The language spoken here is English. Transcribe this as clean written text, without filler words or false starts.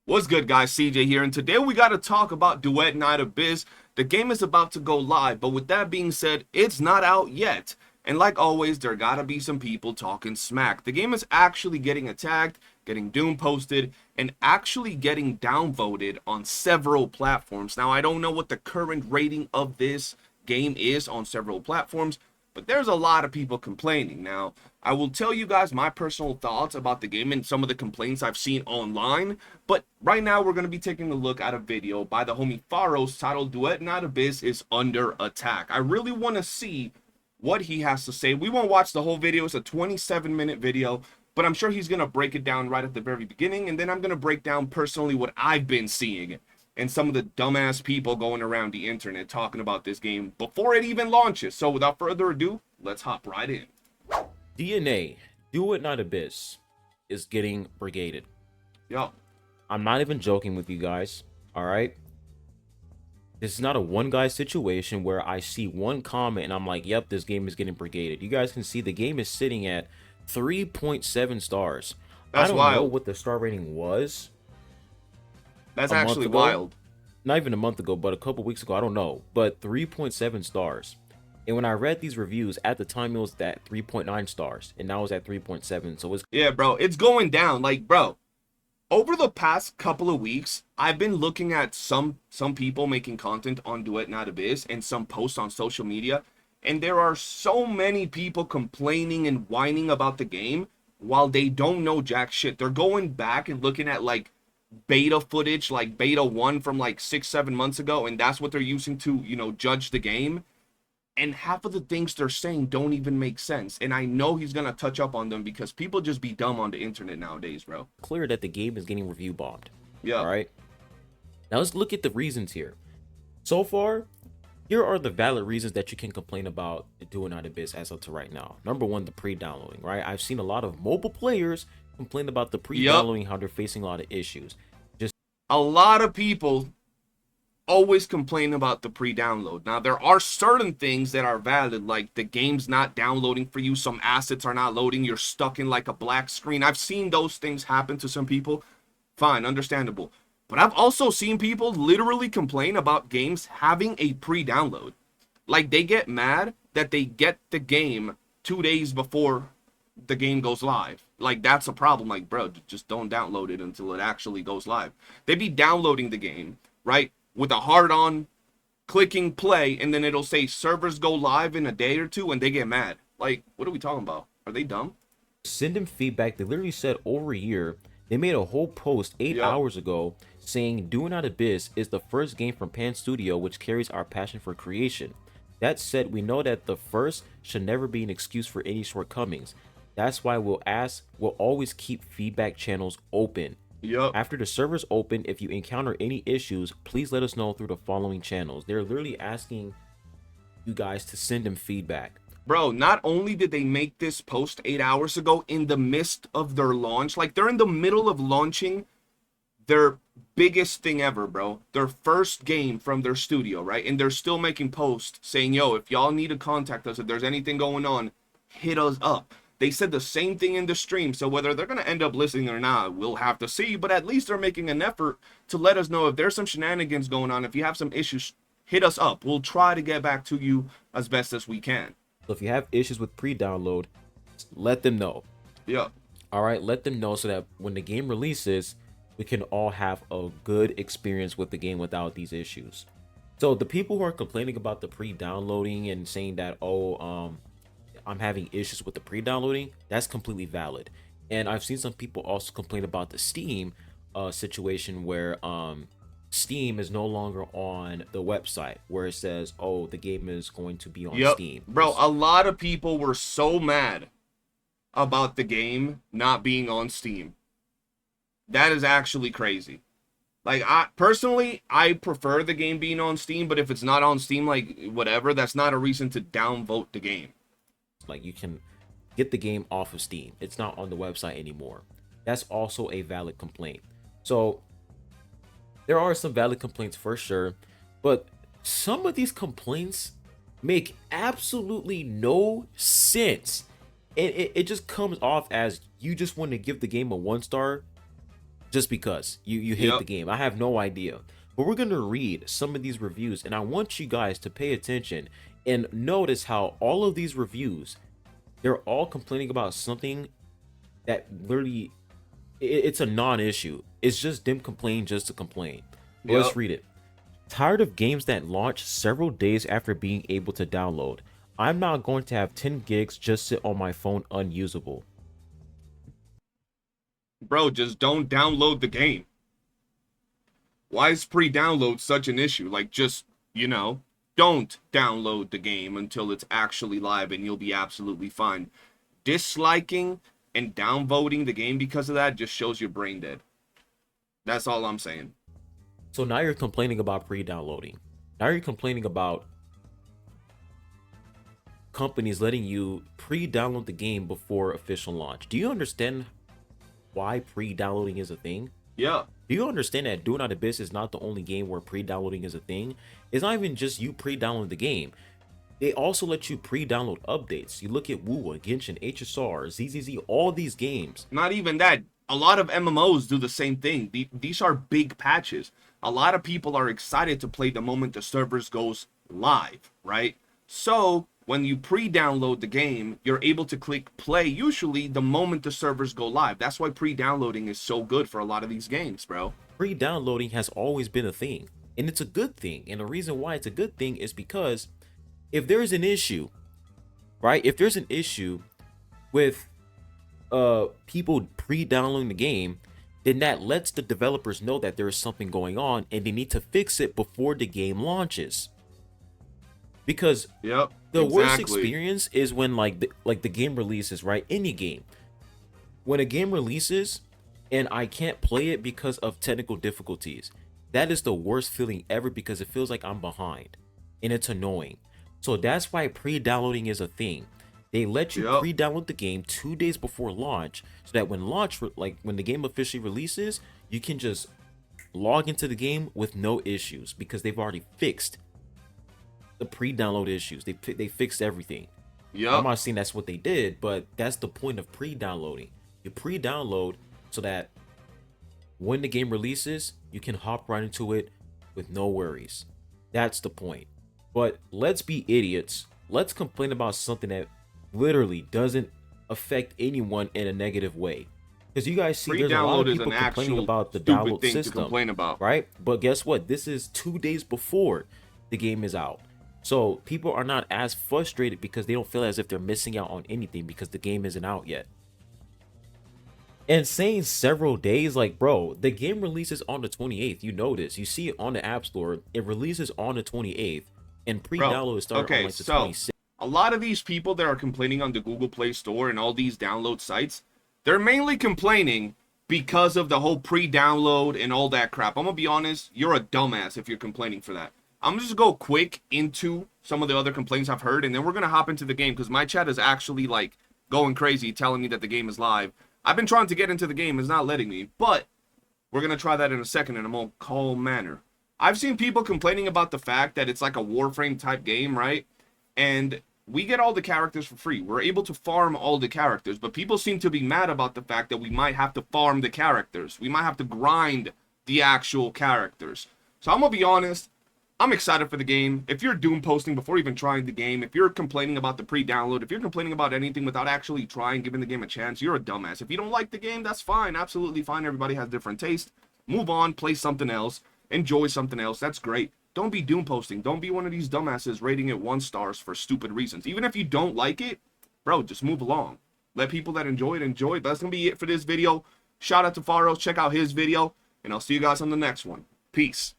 What's good, guys? CJ here, and today we got to talk about Duet Night of Biz. The game is about to go live, but with that being said, it's not out yet. And like always, there gotta be some people talking smack. The game is actually getting attacked, getting doom posted, and actually getting downvoted on several platforms. Now, I don't know what the current rating of this game is on several platforms, but there's a lot of people complaining. Now, I will tell you guys my personal thoughts about the game and some of the complaints I've seen online. But right now, we're going to be taking a look at a video by the homie Faros titled Duet Not Abyss is Under Attack. I really want to see what he has to say. We won't watch the whole video. It's a 27-minute video, but I'm sure he's going to break it down right at the very beginning. And then I'm going to break down personally what I've been seeing and some of the dumbass people going around the internet talking about this game before it even launches. So without further ado, let's hop right in. DNA, Do It Not Abyss, is getting brigaded. Yo. I'm not even joking with you guys, alright? This is not a one guy situation where I see one comment and I'm like, yep, this game is getting brigaded. You guys can see the game is sitting at 3.7 stars. That's I don't wild. know what the star rating was. That's a month actually ago. wild. Not even a month ago, but a couple weeks ago, I don't know. But 3.7 stars. And when I read these reviews, at the time it was at 3.9 stars, and now it's at 3.7. So it's Yeah, bro, it's going down. Like, bro, over the past couple of weeks, I've been looking at some people making content on Duet Not Abyss and some posts on social media, and there are so many people complaining and whining about the game while they don't know jack shit. They're going back and looking at like beta footage, like beta 1 from like 6-7 months ago, and that's what they're using to, judge the game. And half of the things they're saying don't even make sense. And I know he's gonna touch up on them because people just be dumb on the internet nowadays, bro. clear that the game is getting review bombed. Yeah. All right. Now let's look at the reasons here. So far, here are the valid reasons that you can complain about doing Not Abyss as of to right now. Number one, the pre-downloading, right? I've seen a lot of mobile players complain about the pre-downloading, how they're facing a lot of issues. Just A lot of people always complain about the pre-download. Now, there are certain things that are valid, like the game's not downloading for you, some assets are not loading, you're stuck in like a black screen. I've seen those things happen to some people. Fine, understandable. But I've also seen people literally complain about games having a pre-download. Like, they get mad that they get the game 2 days before the game goes live. Like, that's a problem. Like, bro, just don't download it until it actually goes live. They be downloading the game, right, with a hard on, clicking play, and then it'll say servers go live in a day or two, and they get mad. Like, what are we talking about? Are they dumb? send them feedback. They literally said over a year. They made a whole post 8 hours ago saying Do Not Abyss is the first game from Pan Studio which carries our passion for creation. That said, we know that the first should never be an excuse for any shortcomings. That's why we'll always keep feedback channels open. Yup. After the servers open, if you encounter any issues, please let us know through the following channels. They're literally asking you guys to send them feedback. Bro, not only did they make this post 8 hours ago in the midst of their launch, like they're in the middle of launching their biggest thing ever, bro. Their first game from their studio, right? And they're still making posts saying, yo, if y'all need to contact us, if there's anything going on, hit us up. They said the same thing in the stream, so whether they're going to end up listening or not, we'll have to see, but at least they're making an effort to let us know if there's some shenanigans going on. If you have some issues, hit us up. We'll try to get back to you as best as we can. So if you have issues with pre-download, let them know. Yeah. All right, let them know so that when the game releases, we can all have a good experience with the game without these issues. So the people who are complaining about the pre-downloading and saying that, I'm having issues with the pre-downloading, that's completely valid. And I've seen some people also complain about the Steam situation where Steam is no longer on the website where it says, oh, the game is going to be on Steam. Bro, a lot of people were so mad about the game not being on Steam. That is actually crazy. Like, I prefer the game being on Steam, but if it's not on Steam, like, whatever, that's not a reason to downvote the game. Like, you can get the game off of Steam. It's not on the website anymore. That's also a valid complaint. So there are some valid complaints for sure, but some of these complaints make absolutely no sense. And it just comes off as you just want to give the game a 1 star just because you hate the Yep. game. I have no idea. But we're gonna read some of these reviews, and I want you guys to pay attention and notice how all of these reviews, they're all complaining about something that literally it's a non-issue. It's just them complaining just to complain. But let's Yep. read it. Tired of games that launch several days after being able to download. I'm not going to have 10 gigs just sit on my phone unusable. Bro, just don't download the game. Why is pre-download such an issue? Like, just, don't download the game until it's actually live and you'll be absolutely fine. Disliking and downvoting the game because of that just shows you're brain dead. That's all I'm saying. So now you're complaining about pre-downloading. Now you're complaining about companies letting you pre-download the game before official launch. Do you understand why pre-downloading is a thing? Yeah. Do you understand that Duet Not Abyss is not the only game where pre-downloading is a thing? It's not even just you pre-download the game. They also let you pre-download updates. You look at WoW, Genshin, HSR, ZZZ, all these games. Not even that. A lot of MMOs do the same thing. These are big patches. A lot of people are excited to play the moment the servers goes live, right? So when you pre-download the game, you're able to click play usually the moment the servers go live. That's why pre-downloading is so good for a lot of these games, bro. Pre-downloading has always been a thing, and it's a good thing. And the reason why it's a good thing is because if there's an issue, right? If there's an issue with people pre-downloading the game, then that lets the developers know that there is something going on and they need to fix it before the game launches. Because Yep. the worst Exactly. experience is when like the game releases, right? Any game. When a game releases and I can't play it because of technical difficulties, that is the worst feeling ever because it feels like I'm behind and it's annoying. So that's why pre-downloading is a thing. They let you Yep. pre-download the game 2 days before launch so that when launch, like when the game officially releases, you can just log into the game with no issues because they've already fixed the pre-download issues. They fixed everything. I'm Yep. not saying that's what they did, but that's the point of pre-downloading. You pre-download so that when the game releases, you can hop right into it with no worries. That's the point. But let's be idiots. Let's complain about something that literally doesn't affect anyone in a negative way. Because you guys see, there's a lot of Pre-download is people an complaining actual about the stupid download thing to system, complain about. right? But guess what? This is 2 days before the game is out. So people are not as frustrated because they don't feel as if they're missing out on anything because the game isn't out yet. And saying several days, like, bro, the game releases on the 28th. You know this. You see it on the App Store. It releases on the 28th. And pre-download is started on Okay, like the so 26th. a lot of these people that are complaining on the Google Play Store and all these download sites, they're mainly complaining because of the whole pre-download and all that crap. I'm gonna be honest, you're a dumbass if you're complaining for that. I'm just gonna go quick into some of the other complaints I've heard, and then we're gonna hop into the game because my chat is actually like going crazy telling me that the game is live. I've been trying to get into the game, it's not letting me, but we're gonna try that in a second in a more calm manner. I've seen people complaining about the fact that it's like a Warframe type game, right? And we get all the characters for free. We're able to farm all the characters, but people seem to be mad about the fact that we might have to farm the characters. We might have to grind the actual characters. So I'm gonna be honest, I'm excited for the game. If you're doom posting before even trying the game, if you're complaining about the pre-download, if you're complaining about anything without actually trying, giving the game a chance, you're a dumbass. If you don't like the game, that's fine. Absolutely fine. Everybody has different taste. Move on, play something else, enjoy something else. That's great. Don't be doom posting. Don't be one of these dumbasses rating it 1 stars for stupid reasons. Even if you don't like it, bro, just move along. Let people that enjoy it enjoy it. But that's gonna be it for this video. Shout out to Faros. Check out his video, and I'll see you guys on the next one. Peace.